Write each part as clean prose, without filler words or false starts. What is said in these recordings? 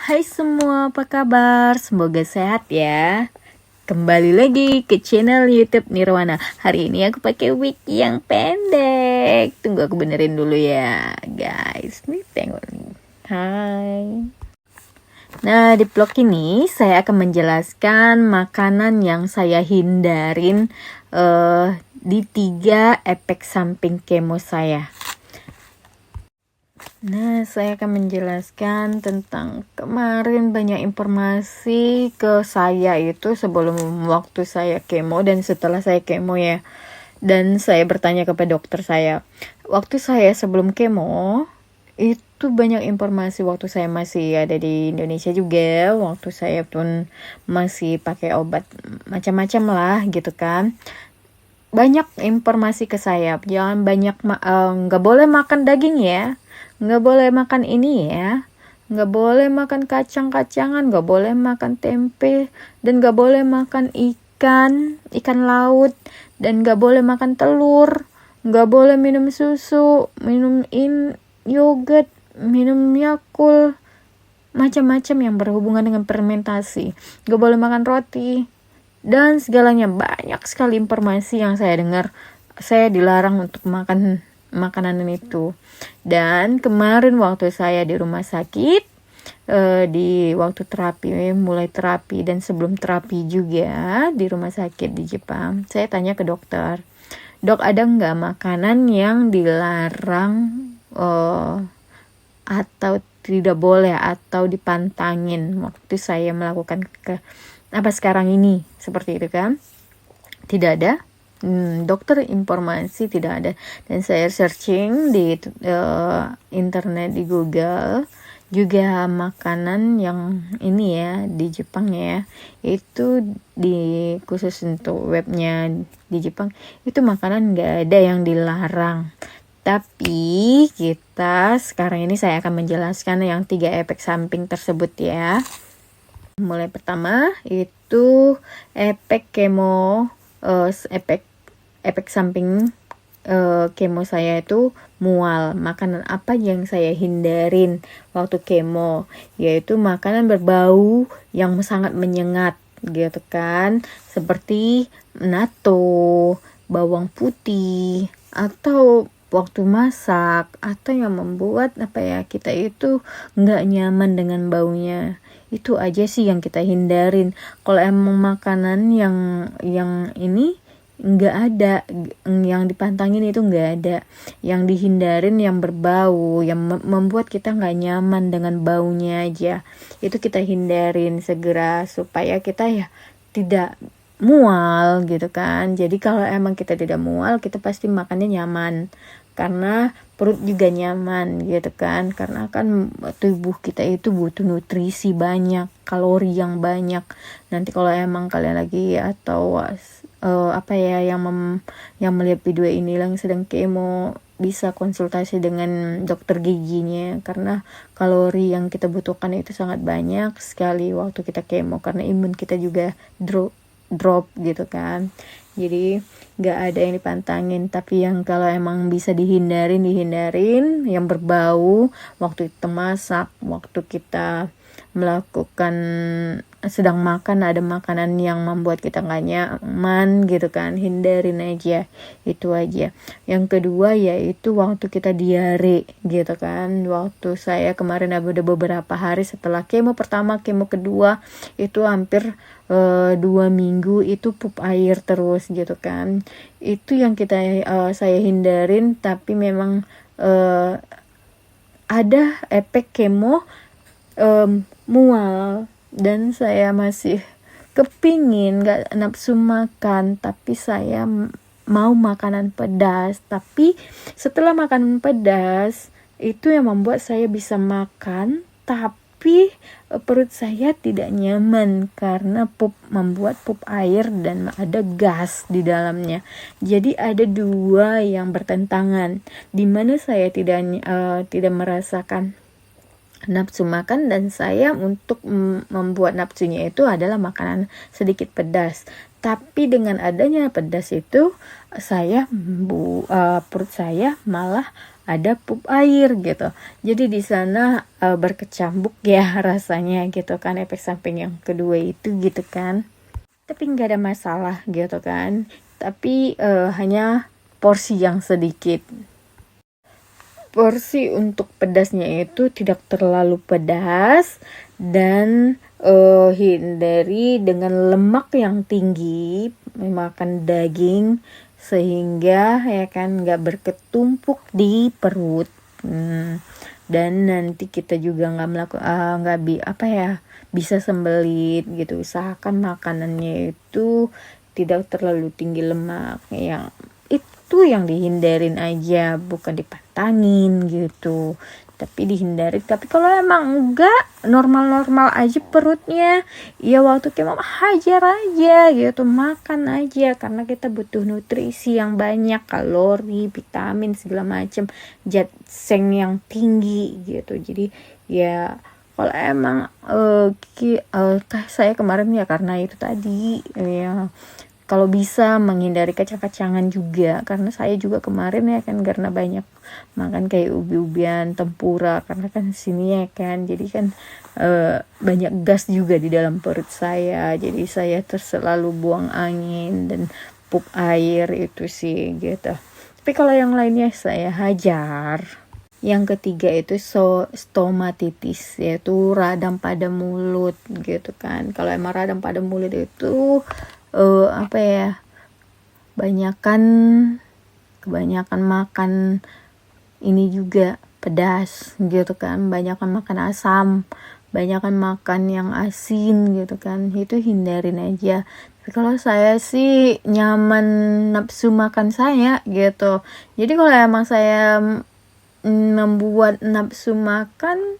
Hai semua, apa kabar? Semoga sehat ya. Kembali lagi ke channel YouTube Nirwana. Hari ini aku pakai wig yang pendek. Tunggu aku benerin dulu ya, guys. Nih tengok nih. Hai. Nah, di vlog ini saya akan menjelaskan makanan yang saya hindarin di 3 efek samping kemo saya. Nah, saya akan menjelaskan tentang kemarin banyak informasi ke saya itu sebelum waktu saya kemo dan setelah saya kemo ya. Dan saya bertanya kepada dokter saya. Waktu saya sebelum kemo, itu banyak informasi waktu saya masih ada di Indonesia juga. Waktu saya pun masih pakai obat macam-macam lah gitu kan. Banyak informasi ke saya, jangan banyak nggak boleh makan daging ya, nggak boleh makan ini ya, nggak boleh makan kacang-kacangan, nggak boleh makan tempe, dan nggak boleh makan ikan laut, dan nggak boleh makan telur, nggak boleh minum susu, minum yogurt, minum Yakult, macam-macam yang berhubungan dengan fermentasi, nggak boleh makan roti. Dan segalanya, banyak sekali informasi yang saya dengar. Saya dilarang untuk makan makanan itu. Dan kemarin waktu saya di rumah sakit, di waktu terapi, mulai terapi dan sebelum terapi juga di rumah sakit di Jepang, saya tanya ke dokter, dok, ada nggak makanan yang dilarang atau tidak boleh atau dipantangin waktu saya melakukan sekarang ini, seperti itu kan? Tidak ada. Dokter informasi tidak ada. Dan saya searching di internet, di Google juga makanan yang ini ya di Jepang ya, itu di khusus untuk webnya di Jepang itu makanan nggak ada yang dilarang. Tapi kita sekarang ini saya akan menjelaskan yang 3 efek samping tersebut ya. Mulai pertama itu efek kemo, efek samping kemo saya itu mual. Makanan apa yang saya hindarin waktu kemo, yaitu makanan berbau yang sangat menyengat gitu kan, seperti natto, bawang putih, atau waktu masak, atau yang membuat kita itu nggak nyaman dengan baunya. Itu aja sih yang kita hindarin. Kalau emang makanan yang ini nggak ada, yang dipantangin itu nggak ada. Yang dihindarin yang berbau, yang membuat kita nggak nyaman dengan baunya aja, itu kita hindarin segera supaya kita ya tidak mual gitu kan. Jadi kalau emang kita tidak mual, kita pasti makannya nyaman, karena perut juga nyaman gitu kan, karena kan tubuh kita itu butuh nutrisi banyak, kalori yang banyak. Nanti kalau emang kalian lagi atau yang melihat video ini yang sedang kemo, bisa konsultasi dengan dokter giginya, karena kalori yang kita butuhkan itu sangat banyak sekali waktu kita kemo, karena imun kita juga drop gitu kan. Jadi nggak ada yang dipantangin, tapi yang kalau emang bisa dihindarin yang berbau waktu kita masak, waktu kita melakukan sedang makan, ada makanan yang membuat kita nggak nyaman gitu kan, hindarin aja, itu aja. Yang kedua yaitu waktu kita diare gitu kan. Waktu saya kemarin ada beberapa hari setelah kemo pertama, kemo kedua, itu hampir 2 minggu itu pup air terus gitu kan. Itu yang saya hindarin. Tapi memang ada efek kemo mual, dan saya masih kepingin, gak nafsu makan, tapi saya mau makanan pedas. Tapi setelah makanan pedas itu yang membuat saya bisa makan, tapi perut saya tidak nyaman karena membuat pup air dan ada gas di dalamnya. Jadi ada 2 yang bertentangan, dimana saya tidak merasakan nafsu makan, dan saya untuk membuat nafsunya itu adalah makanan sedikit pedas. Tapi dengan adanya pedas itu, perut saya malah ada pup air gitu. Jadi di sana berkecambuk ya rasanya gitu kan, efek samping yang kedua itu gitu kan. Tapi nggak ada masalah gitu kan. Tapi hanya porsi yang sedikit. Porsi untuk pedasnya itu tidak terlalu pedas dan hindari dengan lemak yang tinggi, makan daging sehingga ya kan nggak berketumpuk di perut. Dan nanti kita juga nggak melakukan bisa sembelit gitu. Usahakan makanannya itu tidak terlalu tinggi lemak, yang itu yang dihindarin aja, bukan dipantangin gitu, tapi dihindari. Tapi kalau emang enggak, normal-normal aja perutnya, ya waktu kemo hajar aja gitu, makan aja, karena kita butuh nutrisi yang banyak, kalori, vitamin segala macam, ginseng yang tinggi gitu. Jadi ya kalau emang saya kemarin ya karena itu tadi ya, kalau bisa menghindari kacang-kacangan juga, karena saya juga kemarin ya kan karena banyak makan kayak ubi-ubian, tempura, karena kan sini ya kan, jadi kan banyak gas juga di dalam perut saya, jadi saya selalu buang angin dan pup air itu sih gitu. Tapi kalau yang lainnya saya hajar. Yang ketiga itu stomatitis, yaitu radang pada mulut gitu kan. Kalau emang radang pada mulut itu kebanyakan makan ini juga pedas gitu kan, banyakan makan asam, banyakan makan yang asin gitu kan, itu hindarin aja. Tapi kalau saya sih nyaman nafsu makan saya gitu, jadi kalau emang saya membuat nafsu makan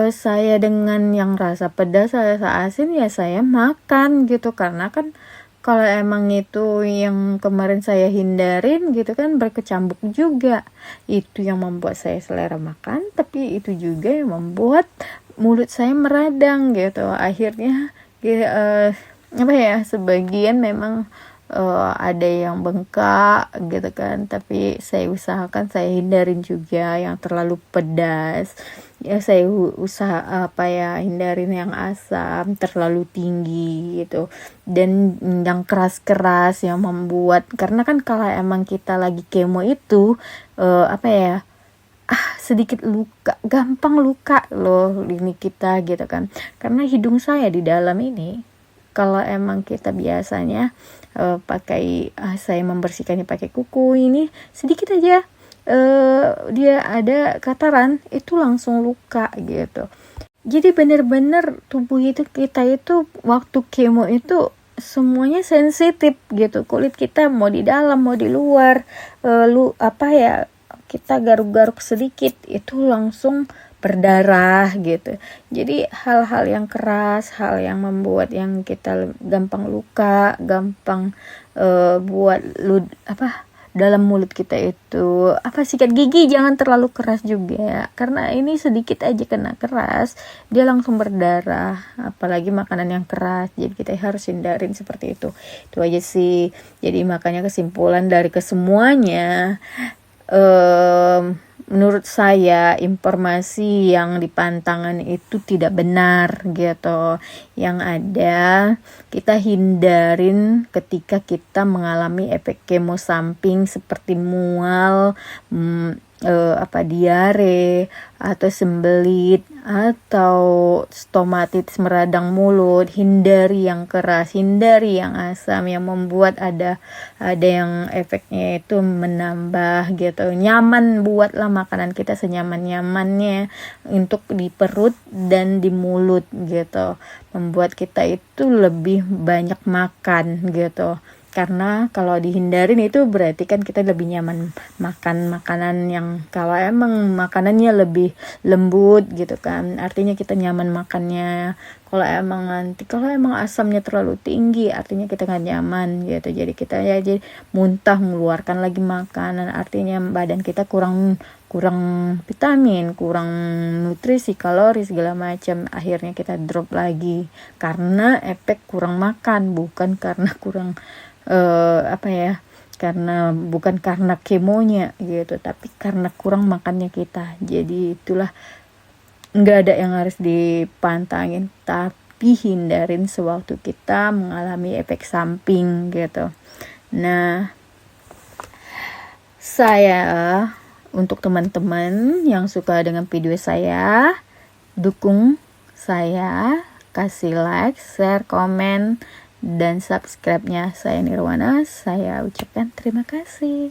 saya dengan yang rasa pedas, rasa asin, ya saya makan gitu. Karena kan kalau emang itu yang kemarin saya hindarin gitu kan, berkecambuk juga, itu yang membuat saya selera makan, tapi itu juga yang membuat mulut saya meradang gitu. Akhirnya sebagian memang ada yang bengkak gitu kan, tapi saya usahakan saya hindarin juga yang terlalu pedas ya. Saya hindarin yang asam terlalu tinggi gitu, dan yang keras-keras yang membuat, karena kan kalau emang kita lagi kemo itu sedikit luka, gampang luka loh ini kita gitu kan, karena hidung saya di dalam ini, kalau emang kita biasanya saya membersihkannya pakai kuku, ini sedikit aja dia ada kataran, itu langsung luka gitu. Jadi bener-bener tubuh kita itu waktu kemo itu semuanya sensitif gitu, kulit kita mau di dalam mau di luar, kita garuk-garuk sedikit itu langsung berdarah gitu. Jadi hal-hal yang keras, hal yang membuat yang kita gampang luka, gampang buat dalam mulut kita itu sikat gigi jangan terlalu keras juga, karena ini sedikit aja kena keras dia langsung berdarah, apalagi makanan yang keras. Jadi kita harus hindarin seperti itu aja sih. Jadi makanya kesimpulan dari kesemuanya, menurut saya informasi yang di pantangan itu tidak benar gitu. Yang ada kita hindarin ketika kita mengalami efek kemo samping seperti mual, diare atau sembelit atau stomatitis meradang mulut. Hindari yang keras, hindari yang asam yang membuat ada yang efeknya itu menambah gitu. Nyaman, buatlah makanan kita senyaman-nyamannya untuk di perut dan di mulut gitu, membuat kita itu lebih banyak makan gitu. Karena kalau dihindarin itu berarti kan kita lebih nyaman makan makanan yang kalau emang makanannya lebih lembut gitu kan, artinya kita nyaman makannya. Kalau emang asamnya terlalu tinggi, artinya kita nggak nyaman gitu. Jadi kita jadi muntah, mengeluarkan lagi makanan, artinya badan kita kurang vitamin, kurang nutrisi, kalori segala macam. Akhirnya kita drop lagi karena efek kurang makan, bukan karena kurang karena bukan karena kemonya gitu, tapi karena kurang makannya kita. Jadi itulah, nggak ada yang harus dipantangin, tapi hindarin sewaktu kita mengalami efek samping gitu. Nah, saya untuk teman-teman yang suka dengan video saya, dukung saya, kasih like, share, komen, dan subscribe-nya. Saya Nirwana, saya ucapkan terima kasih.